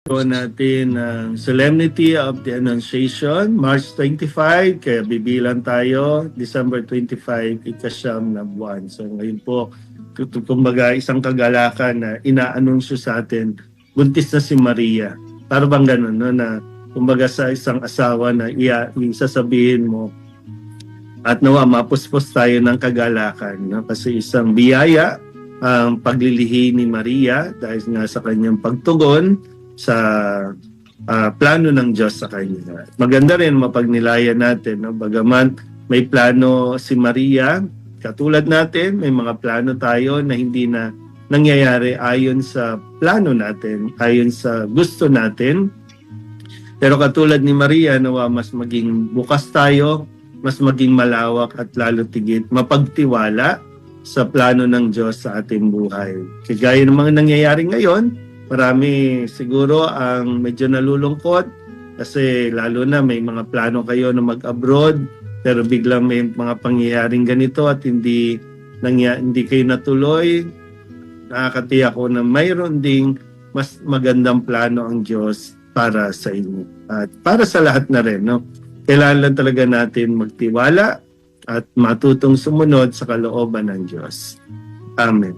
po natin ang Solemnity of the Annunciation, March 25, kaya bibilang tayo, December 25, ikasyam na buwan. So ngayon po, kumbaga isang kagalakan na inaanunsyo sa atin, buntis na si Maria. Para bang ganun, no? Na kumbaga sa isang asawa na sasabihin mo, at nawa mapuspos tayo ng kagalakan, no? Kasi isang biyaya ang paglilihi ni Maria dahil nga sa kanyang pagtugon sa plano ng Diyos sa kanya. Maganda rin mapagnilayan natin, no? Bagaman may plano si Maria, katulad natin, may mga plano tayo na hindi na nangyayari ayon sa plano natin, ayon sa gusto natin. Pero katulad ni Maria, nawa mas maging bukas tayo, mas maging malawak at lalo tigit mapagtiwala sa plano ng Diyos sa ating buhay. Kagaya ng mga nangyayari ngayon, marami siguro ang medyo nalulungkot kasi lalo na may mga plano kayo na mag-abroad pero biglang may mga pangyayaring ganito at hindi kayo natuloy. Nakakatiyak ko na mayroon ding mas magandang plano ang Diyos para sa inyo. At para sa lahat na rin, no? Kailangan lang talaga natin magtiwala at matutong sumunod sa kalooban ng Diyos. Amen.